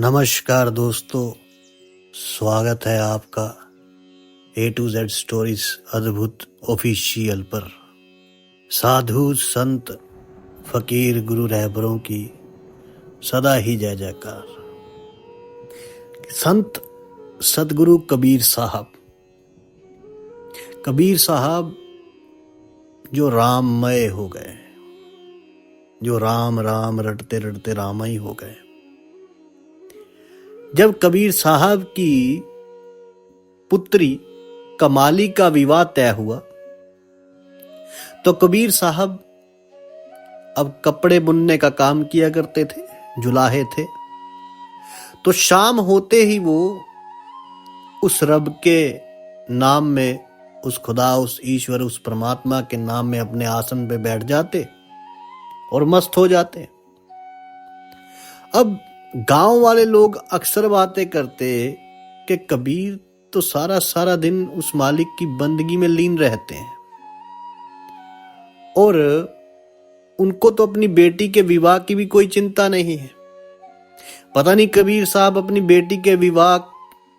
नमस्कार दोस्तों, स्वागत है आपका A to Z स्टोरीज अद्भुत ऑफिशियल पर। साधु संत फकीर गुरु रहबरों की सदा ही जय जयकार। संत सदगुरु कबीर साहब जो राममय हो गए, जो राम राम रटते रटते रामई हो गए। जब कबीर साहब की पुत्री कमाली का विवाह तय हुआ तो कबीर साहब अब कपड़े बुनने का काम किया करते थे, जुलाहे थे। तो शाम होते ही वो उस रब के नाम में, उस खुदा, उस ईश्वर, उस परमात्मा के नाम में अपने आसन पे बैठ जाते और मस्त हो जाते। अब गांव वाले लोग अक्सर बातें करते कि कबीर तो सारा दिन उस मालिक की बंदगी में लीन रहते हैं और उनको तो अपनी बेटी के विवाह की भी कोई चिंता नहीं है। पता नहीं कबीर साहब अपनी बेटी के विवाह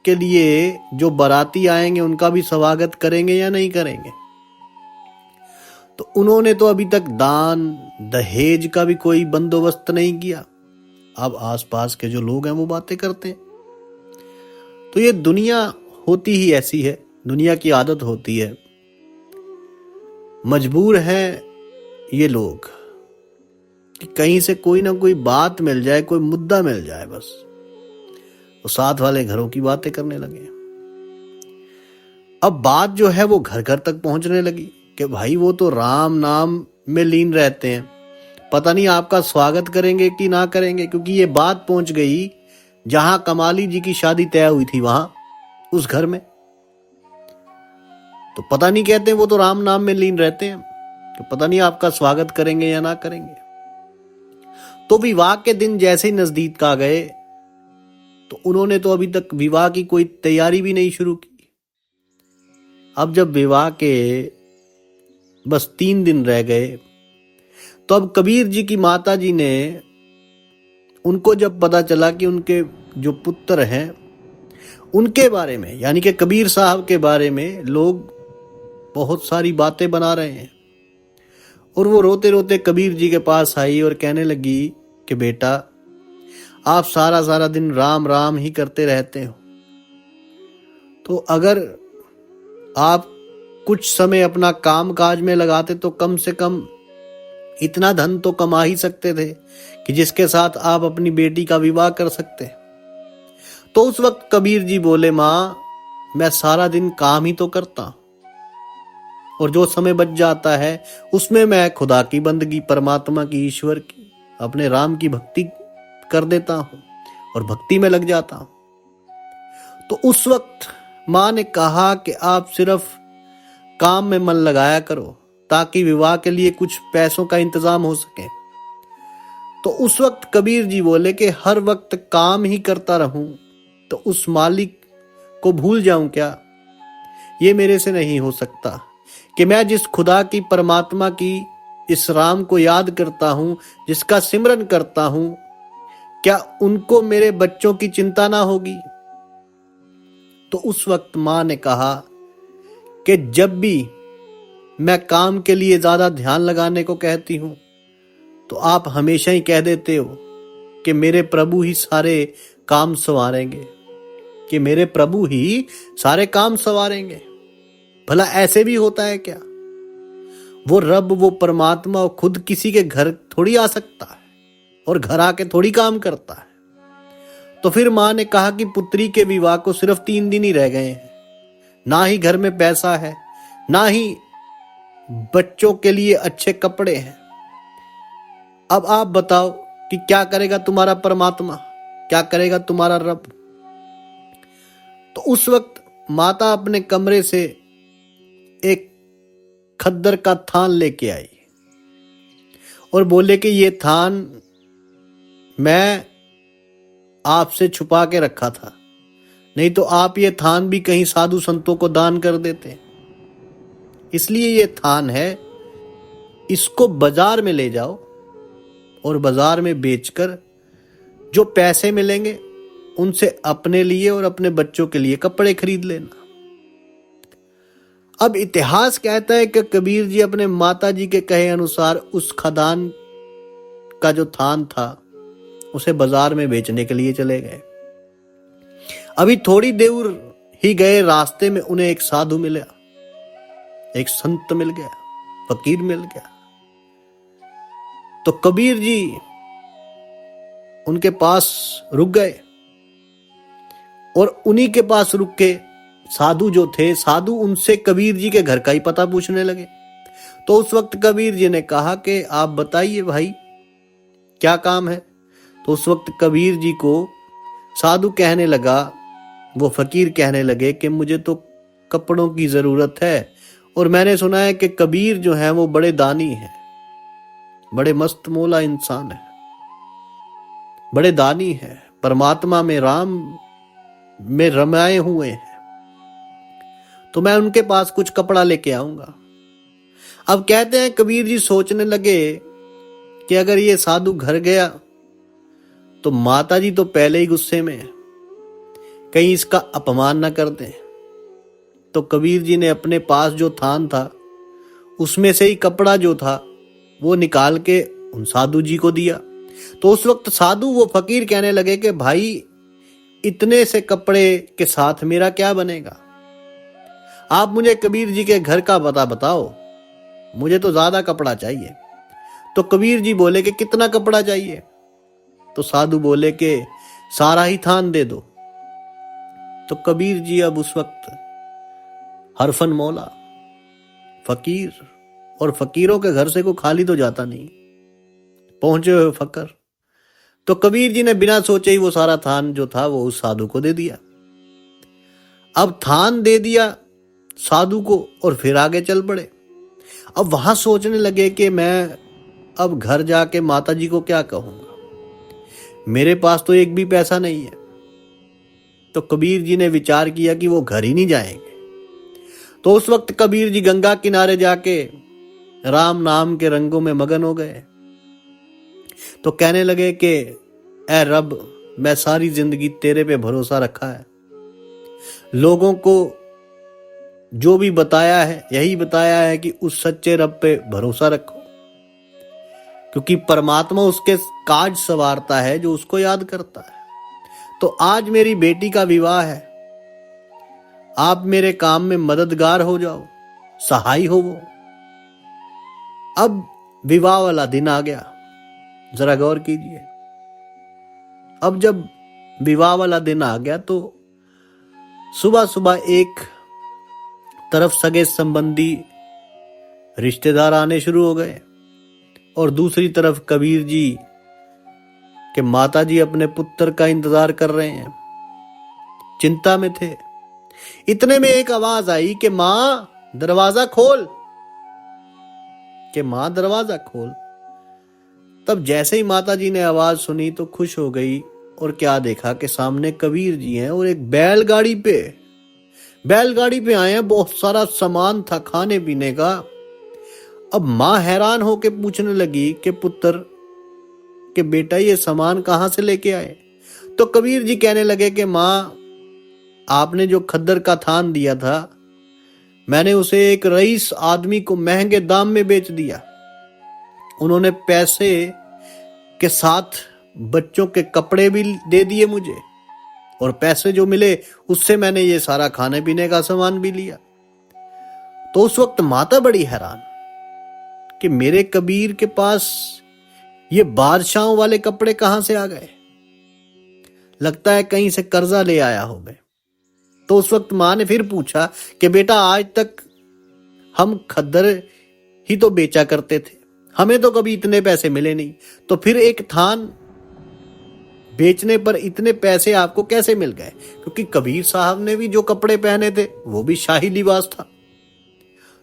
के लिए जो बाराती आएंगे उनका भी स्वागत करेंगे या नहीं करेंगे। तो उन्होंने तो अभी तक दान दहेज का भी कोई बंदोबस्त नहीं किया। अब आसपास के जो लोग हैं वो बातें करते हैं। तो ये दुनिया होती ही ऐसी है, दुनिया की आदत होती है। मजबूर हैं ये लोग कि कहीं से कोई ना कोई बात मिल जाए, कोई मुद्दा मिल जाए, बस वो साथ वाले घरों की बातें करने लगे। अब बात जो है वो घर घर तक पहुंचने लगी कि भाई वो तो राम नाम में लीन रहते हैं, पता नहीं आपका स्वागत करेंगे कि ना करेंगे। क्योंकि ये बात पहुंच गई जहां कमाली जी की शादी तय हुई थी, वहां उस घर में। तो पता नहीं, कहते हैं वो तो राम नाम में लीन रहते हैं, तो पता नहीं आपका स्वागत करेंगे या ना करेंगे। तो विवाह के दिन जैसे ही नजदीक आ गए तो उन्होंने तो अभी तक विवाह की कोई तैयारी भी नहीं शुरू की। अब जब विवाह के बस 3 दिन रह गए तो अब कबीर जी की माता जी ने, उनको जब पता चला कि उनके जो पुत्र हैं उनके बारे में, यानी कि कबीर साहब के बारे में लोग बहुत सारी बातें बना रहे हैं, और वो रोते रोते कबीर जी के पास आई और कहने लगी कि बेटा, आप सारा दिन राम राम ही करते रहते हो, तो अगर आप कुछ समय अपना काम काज में लगाते तो कम से कम इतना धन तो कमा ही सकते थे कि जिसके साथ आप अपनी बेटी का विवाह कर सकते। तो उस वक्त कबीर जी बोले, माँ, मैं सारा दिन काम ही तो करता और जो समय बच जाता है उसमें मैं खुदा की बंदगी, परमात्मा की, ईश्वर की, अपने राम की भक्ति कर देता हूं और भक्ति में लग जाता हूं। तो उस वक्त माँ ने कहा कि आप सिर्फ काम में मन लगाया करो ताकि विवाह के लिए कुछ पैसों का इंतजाम हो सके। तो उस वक्त कबीर जी बोले कि हर वक्त काम ही करता रहूं तो उस मालिक को भूल जाऊं क्या? ये मेरे से नहीं हो सकता कि मैं जिस खुदा की, परमात्मा की, इस राम को याद करता हूं, जिसका सिमरन करता हूं, क्या उनको मेरे बच्चों की चिंता ना होगी? तो उस वक्त मां ने कहा कि जब भी मैं काम के लिए ज्यादा ध्यान लगाने को कहती हूं तो आप हमेशा ही कह देते हो कि मेरे प्रभु ही सारे काम संवारेंगे, कि मेरे प्रभु ही सारे काम संवारेंगे। भला ऐसे भी होता है क्या? वो रब, वो परमात्मा खुद किसी के घर थोड़ी आ सकता है और घर आके थोड़ी काम करता है। तो फिर मां ने कहा कि पुत्री के विवाह को सिर्फ 3 दिन ही रह गए हैं, ना ही घर में पैसा है, ना ही बच्चों के लिए अच्छे कपड़े हैं। अब आप बताओ कि क्या करेगा तुम्हारा परमात्मा, क्या करेगा तुम्हारा रब? तो उस वक्त माता अपने कमरे से एक खद्दर का थान लेके आई और बोले कि ये थान मैं आपसे छुपा के रखा था, नहीं तो आप ये थान भी कहीं साधु संतों को दान कर देते। इसलिए ये थान है, इसको बाजार में ले जाओ और बाजार में बेचकर जो पैसे मिलेंगे उनसे अपने लिए और अपने बच्चों के लिए कपड़े खरीद लेना। अब इतिहास कहता है कि कबीर जी अपने माता जी के कहे अनुसार उस खदान का जो थान था उसे बाजार में बेचने के लिए चले गए। अभी थोड़ी दूर ही गए, रास्ते में उन्हें एक साधु मिला, एक संत मिल गया, फकीर मिल गया। तो कबीर जी उनके पास रुक गए और उन्हीं के पास रुक के साधु जो थे, साधु उनसे कबीर जी के घर का ही पता पूछने लगे। तो उस वक्त कबीर जी ने कहा कि आप बताइए भाई क्या काम है। तो उस वक्त कबीर जी को साधु कहने लगा, वो फकीर कहने लगे कि मुझे तो कपड़ों की जरूरत है और मैंने सुना है कि कबीर जो है वो बड़े दानी हैं, बड़े मस्त मौला इंसान है, बड़े दानी है, परमात्मा में राम में रमाए हुए हैं, तो मैं उनके पास कुछ कपड़ा लेके आऊंगा। अब कहते हैं कबीर जी सोचने लगे कि अगर ये साधु घर गया तो माता जी तो पहले ही गुस्से में है, कहीं इसका अपमान न कर दें। तो कबीर जी ने अपने पास जो थान था उसमें से ही कपड़ा जो था वो निकाल के उन साधु जी को दिया। तो उस वक्त साधु वो फकीर कहने लगे कि भाई इतने से कपड़े के साथ मेरा क्या बनेगा, आप मुझे कबीर जी के घर का पता बताओ, मुझे तो ज्यादा कपड़ा चाहिए। तो कबीर जी बोले कि कितना कपड़ा चाहिए। तो साधु बोले कि सारा ही थान दे दो। तो कबीर जी अब उस वक्त हरफन मौला फकीर, और फकीरों के घर से कोई खाली तो जाता नहीं, पहुंचे हुए फकर। तो कबीर जी ने बिना सोचे ही वो सारा थान जो था वो उस साधु को दे दिया। अब थान दे दिया साधु को और फिर आगे चल पड़े। अब वहां सोचने लगे कि मैं अब घर जाके माता जी को क्या कहूंगा, मेरे पास तो एक भी पैसा नहीं है। तो कबीर जी ने विचार किया कि वो घर ही नहीं जाएंगे। तो उस वक्त कबीर जी गंगा किनारे जाके राम नाम के रंगों में मगन हो गए। तो कहने लगे कि ऐ रब, मैं सारी जिंदगी तेरे पे भरोसा रखा है, लोगों को जो भी बताया है यही बताया है कि उस सच्चे रब पे भरोसा रखो, क्योंकि परमात्मा उसके काज संवारता है जो उसको याद करता है। तो आज मेरी बेटी का विवाह है, आप मेरे काम में मददगार हो जाओ, सहाय हो वो। अब विवाह वाला दिन आ गया, जरा गौर कीजिए। अब जब विवाह वाला दिन आ गया तो सुबह सुबह एक तरफ सगे संबंधी रिश्तेदार आने शुरू हो गए और दूसरी तरफ कबीर जी के माता जी अपने पुत्र का इंतजार कर रहे हैं, चिंता में थे। इतने में एक आवाज आई कि मां दरवाजा खोल, कि मां दरवाजा खोल। तब जैसे ही माता जी ने आवाज सुनी तो खुश हो गई और क्या देखा कि सामने कबीर जी हैं और एक बैलगाड़ी पे आए हैं, बहुत सारा सामान था खाने पीने का। अब मां हैरान होके पूछने लगी कि पुत्र कि बेटा ये सामान कहां से लेके आए। तो कबीर जी कहने लगे कि मां, आपने जो खद्दर का थान दिया था मैंने उसे एक रईस आदमी को महंगे दाम में बेच दिया, उन्होंने पैसे के साथ बच्चों के कपड़े भी दे दिए मुझे, और पैसे जो मिले उससे मैंने ये सारा खाने पीने का सामान भी लिया। तो उस वक्त माता बड़ी हैरान कि मेरे कबीर के पास ये बादशाहों वाले कपड़े कहां से आ गए, लगता है कहीं से कर्जा ले आया हो गए। तो उस वक्त मां ने फिर पूछा कि बेटा आज तक हम खद्दर ही तो बेचा करते थे, हमें तो कभी इतने पैसे मिले नहीं, तो फिर एक थान बेचने पर इतने पैसे आपको कैसे मिल गए? क्योंकि कबीर साहब ने भी जो कपड़े पहने थे वो भी शाही लिबास था।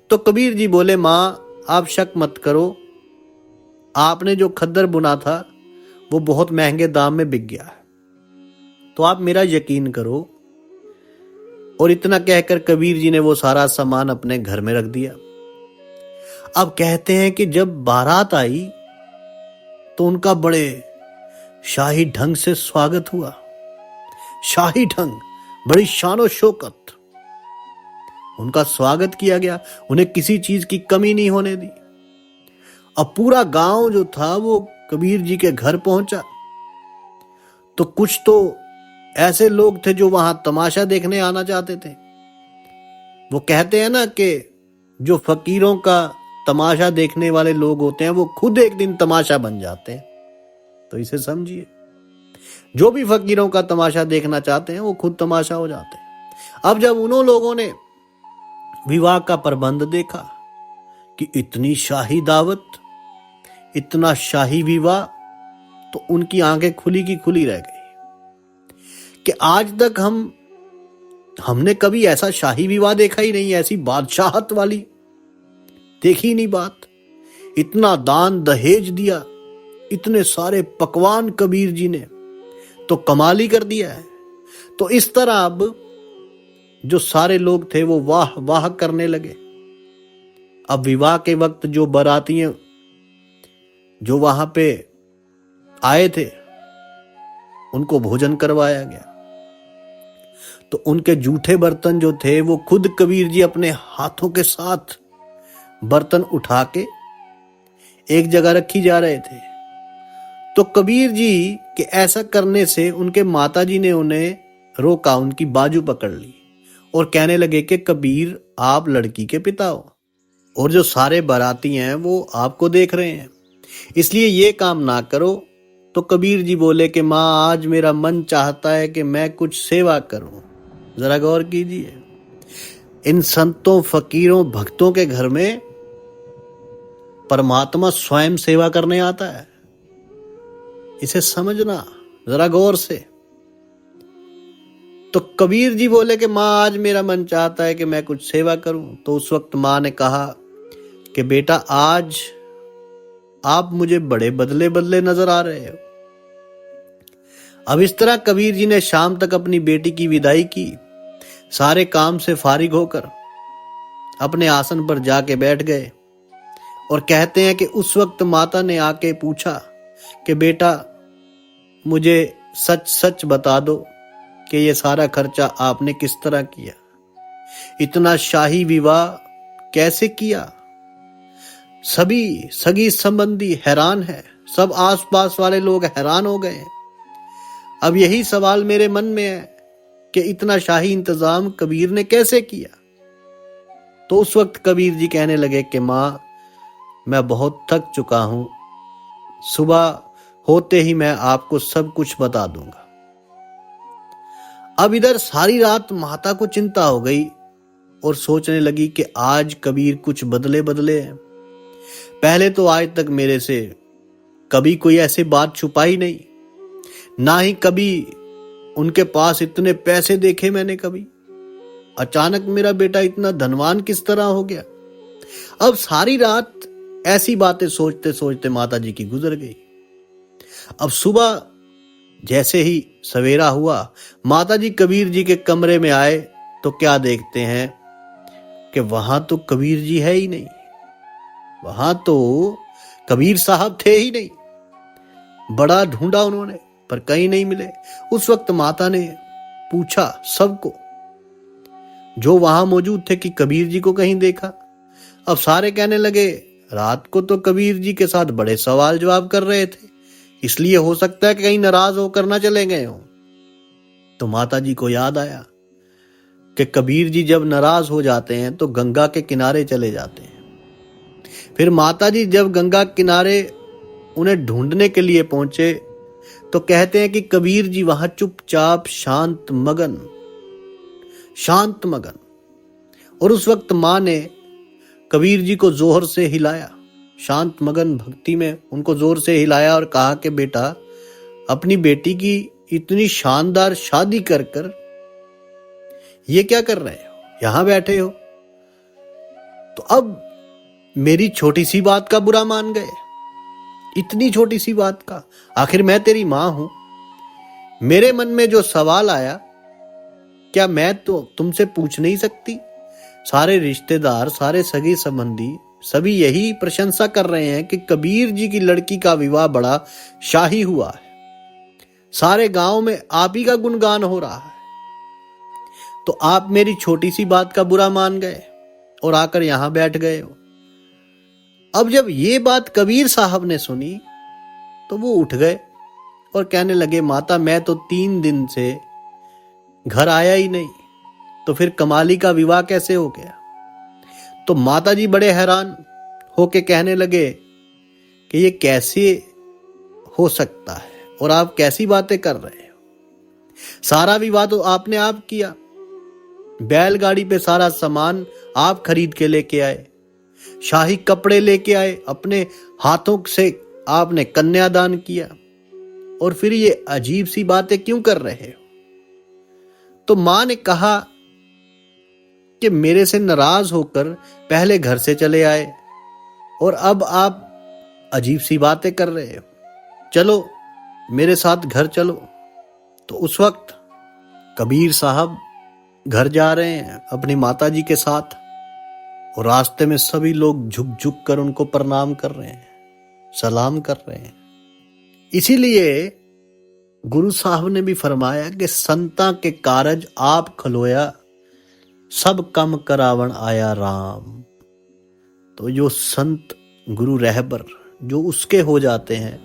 तो कबीर जी बोले मां आप शक मत करो, आपने जो खद्दर बुना था वो बहुत महंगे दाम में बिक गया है, तो आप मेरा यकीन करो। और इतना कहकर कबीर जी ने वो सारा सामान अपने घर में रख दिया। अब कहते हैं कि जब बारात आई तो उनका बड़े शाही ढंग से स्वागत हुआ, शाही ढंग, बड़ी शानो शौकत उनका स्वागत किया गया। उन्हें किसी चीज की कमी नहीं होने दी। अब पूरा गांव जो था वो कबीर जी के घर पहुंचा। तो कुछ तो ऐसे लोग थे जो वहां तमाशा देखने आना चाहते थे। वो कहते हैं ना कि जो फकीरों का तमाशा देखने वाले लोग होते हैं वो खुद एक दिन तमाशा बन जाते हैं। तो इसे समझिए, जो भी फकीरों का तमाशा देखना चाहते हैं वो खुद तमाशा हो जाते हैं। अब जब उन लोगों ने विवाह का प्रबंध देखा कि इतनी शाही दावत, इतना शाही विवाह, तो उनकी आंखें खुली की खुली रह गई कि आज तक हमने कभी ऐसा शाही विवाह देखा ही नहीं, ऐसी बादशाहत वाली देखी ही नहीं बात। इतना दान दहेज दिया, इतने सारे पकवान कबीर जी ने तो कमाल ही कर दिया है। तो इस तरह अब जो सारे लोग थे वो वाह वाह करने लगे। अब विवाह के वक्त जो बारातियां जो वहां पे आए थे उनको भोजन करवाया गया। तो उनके जूठे बर्तन जो थे वो खुद कबीर जी अपने हाथों के साथ बर्तन उठा के एक जगह रखी जा रहे थे। तो कबीर जी के ऐसा करने से उनके माताजी ने उन्हें रोका, उनकी बाजू पकड़ ली और कहने लगे कि कबीर, आप लड़की के पिता हो और जो सारे बाराती हैं वो आपको देख रहे हैं, इसलिए ये काम ना करो। तो कबीर जी बोले कि माँ, आज मेरा मन चाहता है कि मैं कुछ सेवा करूं। जरा गौर कीजिए, इन संतों, फकीरों, भक्तों के घर में परमात्मा स्वयं सेवा करने आता है। इसे समझना जरा गौर से। तो कबीर जी बोले कि माँ, आज मेरा मन चाहता है कि मैं कुछ सेवा करूं। तो उस वक्त माँ ने कहा कि बेटा, आज आप मुझे बड़े बदले बदले नजर आ रहे हो। अब इस तरह कबीर जी ने शाम तक अपनी बेटी की विदाई की। सारे काम से फारिग होकर अपने आसन पर जाके बैठ गए और कहते हैं कि उस वक्त माता ने आके पूछा कि बेटा, मुझे सच सच बता दो कि ये सारा खर्चा आपने किस तरह किया, इतना शाही विवाह कैसे किया। सभी सगी संबंधी हैरान है, सब आसपास वाले लोग हैरान हो गए। अब यही सवाल मेरे मन में है कि इतना शाही इंतजाम कबीर ने कैसे किया। तो उस वक्त कबीर जी कहने लगे कि माँ, मैं बहुत थक चुका हूं, सुबह होते ही मैं आपको सब कुछ बता दूंगा। अब इधर सारी रात माता को चिंता हो गई और सोचने लगी कि आज कबीर कुछ बदले बदले हैं। पहले तो आज तक मेरे से कभी कोई ऐसी बात छुपाई नहीं, ना ही कभी उनके पास इतने पैसे देखे मैंने कभी। अचानक मेरा बेटा इतना धनवान किस तरह हो गया। अब सारी रात ऐसी बातें सोचते सोचते माता जी की गुजर गई। अब सुबह जैसे ही सवेरा हुआ, माता जी कबीर जी के कमरे में आए तो क्या देखते हैं कि वहां तो कबीर जी है ही नहीं, वहां तो कबीर साहब थे ही नहीं। बड़ा ढूंढा उन्होंने पर कहीं नहीं मिले। उस वक्त माता ने पूछा सबको जो वहां मौजूद थे कि कबीर जी को कहीं देखा। अब सारे कहने लगे, रात को तो कबीर जी के साथ बड़े सवाल जवाब कर रहे थे, इसलिए हो सकता है कि कहीं नाराज होकर ना चले गए हों। तो माता जी को याद आया कि कबीर जी जब नाराज हो जाते हैं तो गंगा के किनारे चले जाते हैं। फिर माता जी जब गंगा किनारे उन्हें ढूंढने के लिए पहुंचे तो कहते हैं कि कबीर जी वहां चुपचाप शांत मगन। और उस वक्त मां ने कबीर जी को जोर से हिलाया, शांत मगन भक्ति में उनको जोर से हिलाया और कहा कि बेटा, अपनी बेटी की इतनी शानदार शादी कर कर ये क्या कर रहे हो, यहां बैठे हो। तो अब मेरी छोटी सी बात का बुरा मान गए, इतनी छोटी सी बात का। आखिर मैं तेरी मां हूं, मेरे मन में जो सवाल आया क्या मैं तो तुमसे पूछ नहीं सकती। सारे रिश्तेदार, सारे सगे संबंधी सभी यही प्रशंसा कर रहे हैं कि कबीर जी की लड़की का विवाह बड़ा शाही हुआ है। सारे गांव में आप ही का गुणगान हो रहा है, तो आप मेरी छोटी सी बात का बुरा मान गए और आकर यहां बैठ गए हो। अब जब ये बात कबीर साहब ने सुनी तो वो उठ गए और कहने लगे, माता मैं तो 3 दिन से घर आया ही नहीं, तो फिर कमाली का विवाह कैसे हो गया? तो माता जी बड़े हैरान होके कहने लगे कि ये कैसे हो सकता है और आप कैसी बातें कर रहे हो? सारा विवाह तो आपने आप किया, बैलगाड़ी पे सारा सामान आप खरीद के लेके आए, शाही कपड़े लेके आए, अपने हाथों से आपने कन्यादान किया, और फिर ये अजीब सी बातें क्यों कर रहे हो? तो मां ने कहा कि मेरे से नाराज होकर पहले घर से चले आए और अब आप अजीब सी बातें कर रहे हो, चलो मेरे साथ घर चलो। तो उस वक्त कबीर साहब घर जा रहे हैं अपनी माता जी के साथ, और रास्ते में सभी लोग झुक झुक कर उनको प्रणाम कर रहे हैं, सलाम कर रहे हैं। इसीलिए गुरु साहब ने भी फरमाया कि संता के कारज आप खलोया, सब कम करावण आया राम। तो जो संत गुरु रहबर जो उसके हो जाते हैं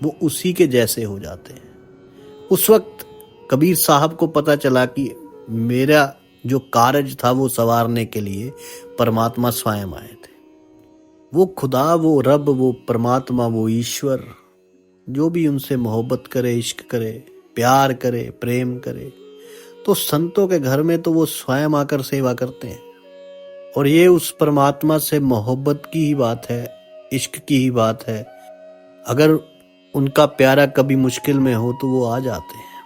वो उसी के जैसे हो जाते हैं। उस वक्त कबीर साहब को पता चला कि मेरा जो कार्य था वो संवारने के लिए परमात्मा स्वयं आए थे। वो खुदा, वो रब, वो परमात्मा, वो ईश्वर जो भी उनसे मोहब्बत करे, इश्क करे, प्यार करे, प्रेम करे, तो संतों के घर में तो वो स्वयं आकर सेवा करते हैं। और ये उस परमात्मा से मोहब्बत की ही बात है, इश्क की ही बात है। अगर उनका प्यारा कभी मुश्किल में हो तो वो आ जाते हैं।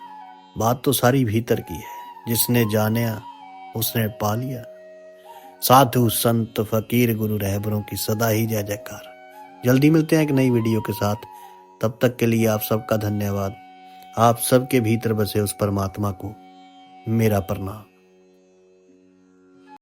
बात तो सारी भीतर की है, जिसने जाना उसने पा लिया। साधु संत फकीर गुरु रहबरों की सदा ही जय जयकार। जल्दी मिलते हैं एक नई वीडियो के साथ, तब तक के लिए आप सबका धन्यवाद। आप सबके भीतर बसे उस परमात्मा को मेरा प्रणाम।